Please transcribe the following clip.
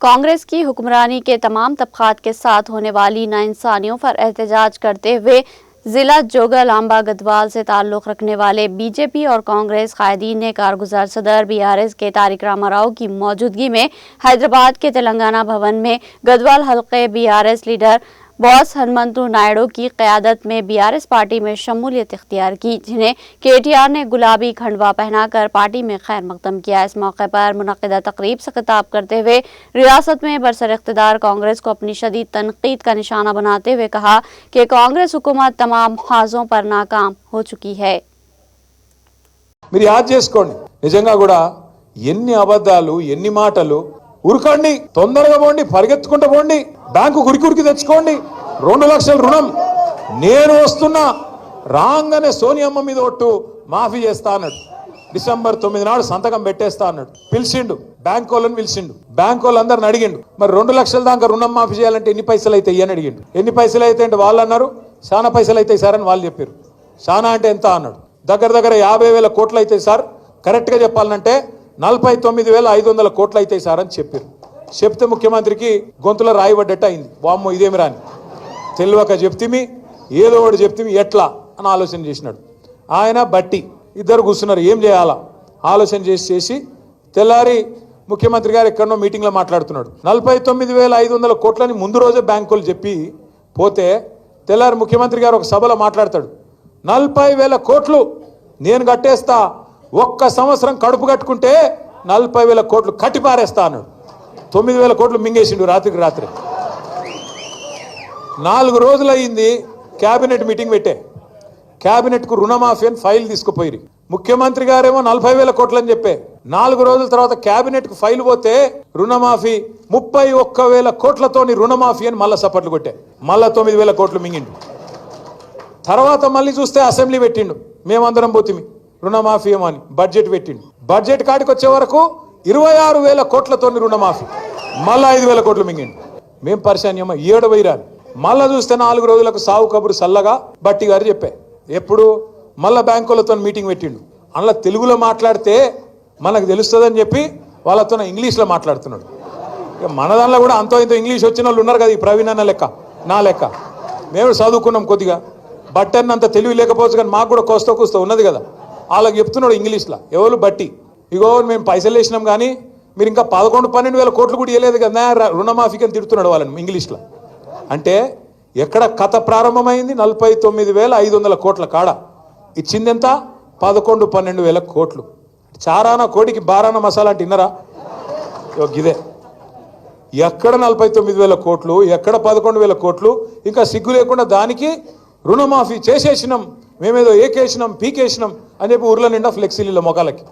कांग्रेस की हुक्मरानी के तमाम तबकात के साथ होने वाली नाइंसानियों पर एहतजाज करते हुए जिला जोगालांबा गढ़वाल से ताल्लुक़ रखने वाले बीजेपी और कांग्रेस कायदीन ने कारगुजार सदर बीआरएस के तारिक रामाराव की मौजूदगी में हैदराबाद के तेलंगाना भवन में गढ़वाल हल्के बीआरएस लीडर बॉस हनुमंतु नायडू की क़यादत में बीआरएस पार्टी में शमूलियत इख्तियार की, जिन्हें केटीआर ने गुलाबी खंडवा पहनाकर पार्टी में खैर मकदम किया। इस मौके पर मुनक़िदा तकरीब से खिताब करते हुए रियासत में बरसर इख्तिदार कांग्रेस को अपनी शदीद तनकीद का निशाना बनाते हुए कहा कि कांग्रेस हुकूमत तमाम मुहाज़ों पर नाकाम हो चुकी है। మీరు యాద్ చేసుకోండి, నిజంగా కూడా ఎన్ని అబద్ధాలు ఎన్ని మాటలు. ఉరకండి, తొందరగా పోండి, పరిగెత్తుకుంటూ పోండి, బ్యాంకు గురికి తెచ్చుకోండి, 2 లక్షల రుణం నేను వస్తున్నా రాంగానే సోనియమ్మ మీద ఒట్టు మాఫీ చేస్తా అన్నాడు. డిసెంబర్ 9 నాడు సంతకం పెట్టేస్తా అన్నాడు. పిలిచిండు, బ్యాంక్ వాళ్ళని పిలిచిండు, బ్యాంక్ వాళ్ళందరిని అడిగిండు, మరి 2 లక్షల దాకా రుణం మాఫీ చేయాలంటే ఎన్ని పైసలు అవుతాయి అని అడిగిండు. ఎన్ని పైసలు అయితే అంటే వాళ్ళు అన్నారు చాలా పైసలు అవుతాయి సార్ అని వాళ్ళు చెప్పారు. చాలా అంటే ఎంత అన్నాడు. దగ్గర 50,000 కోట్లు అవుతాయి సార్, కరెక్ట్గా చెప్పాలంటే 49,500 కోట్లు అవుతాయి సార్ అని చెప్పారు. చెప్తే ముఖ్యమంత్రికి గొంతులో రాయిపడ్డట్టు అయింది. వామ్మో ఇదేమి రాని తెలియక చెప్తిమి, ఏదో ఒకటి చెప్తిమి ఎట్లా అని ఆలోచన చేసినాడు. ఆయన బట్టి ఇద్దరు కూర్చున్నారు, ఏం చేయాలా ఆలోచన చేసి తెల్లారి ముఖ్యమంత్రి గారు ఎక్కడో మీటింగ్లో మాట్లాడుతున్నాడు. 49,500 కోట్లని ముందు రోజే బ్యాంకులు చెప్పి పోతే తెల్లారి ముఖ్యమంత్రి గారు ఒక సభలో మాట్లాడతాడు. 40,000 కోట్లు నేను కట్టేస్తా, ఒక్క సంవత్సరం కడుపు కట్టుకుంటే 40,000 కోట్లు కట్టి పారేస్తా అన్నాడు. 9,000 కోట్లు మింగేసిండు రాత్రికి రాత్రి. 4 రోజులు అయింది, క్యాబినెట్ మీటింగ్ పెట్టే, క్యాబినెట్కు రుణమాఫీ అని ఫైల్ తీసుకుపోయి ముఖ్యమంత్రి గారేమో 40,000 కోట్లు అని చెప్పే. 4 రోజుల తర్వాత క్యాబినెట్కు ఫైల్ పోతే రుణమాఫీ 31,000 కోట్లతోని రుణమాఫీ అని మళ్ళా సపట్లు కొట్టే, మళ్ళా 9,000 కోట్లు మింగిండు. తర్వాత మళ్ళీ చూస్తే అసెంబ్లీ పెట్టిండు, మేమందరం పోతిమి రుణమాఫీ ఏమని బడ్జెట్ పెట్టిండు. బడ్జెట్ కాడికి వచ్చే వరకు 26,000 కోట్లతోని రుణమాఫీ, మళ్ళా 5,000 కోట్లు మింగిండు. మేం పరిశాన్యమా 7 వైరాలు. మళ్ళా చూస్తే 4 రోజులకు సావు కబురు సల్లగా బట్టి గారు చెప్పే. ఎప్పుడు మళ్ళా బ్యాంకులతో మీటింగ్ పెట్టిండు. అందులో తెలుగులో మాట్లాడితే మనకు తెలుస్తుందని చెప్పి వాళ్ళతో ఇంగ్లీష్లో మాట్లాడుతున్నాడు. ఇక మన దానిలో కూడా అంతో ఇంతో ఇంగ్లీష్ వచ్చిన వాళ్ళు ఉన్నారు కదా, ఈ ప్రవీణ్ అన్న లెక్క నా లెక్క. మేము చదువుకున్నాం కొద్దిగా, బట్టన్న అంత తెలివి లేకపోవచ్చు కానీ మాకు కూడా కోస్తో కూస్తో ఉన్నది కదా. వాళ్ళకి చెప్తున్నాడు ఇంగ్లీష్లో, ఎవరు బట్టి ఇగో మేము పైసలు వేసినాం కానీ మీరు ఇంకా 11-12,000 కోట్లు కూడా ఇవ్వలేదు కదా రుణమాఫీకి అని తిడుతున్నాడు వాళ్ళని ఇంగ్లీష్లో. అంటే ఎక్కడ కథ ప్రారంభమైంది 49,500 కోట్ల కాడ, ఇచ్చింది ఎంత 11-12,000 కోట్లు. చారాన కోడికి బారాన మసాలా అంటే ఇన్నరా ఇదే. ఎక్కడ 49,000 కోట్లు, ఎక్కడ 11,000 కోట్లు, ఇంకా సిగ్గు లేకుండా దానికి రుణమాఫీ చేసేసినాం, మేమేదో ఏకేసినాం పీకేసినాం అని చెప్పి ఊర్ల నిండా ఫ్లెక్సీల మొఖాలకి.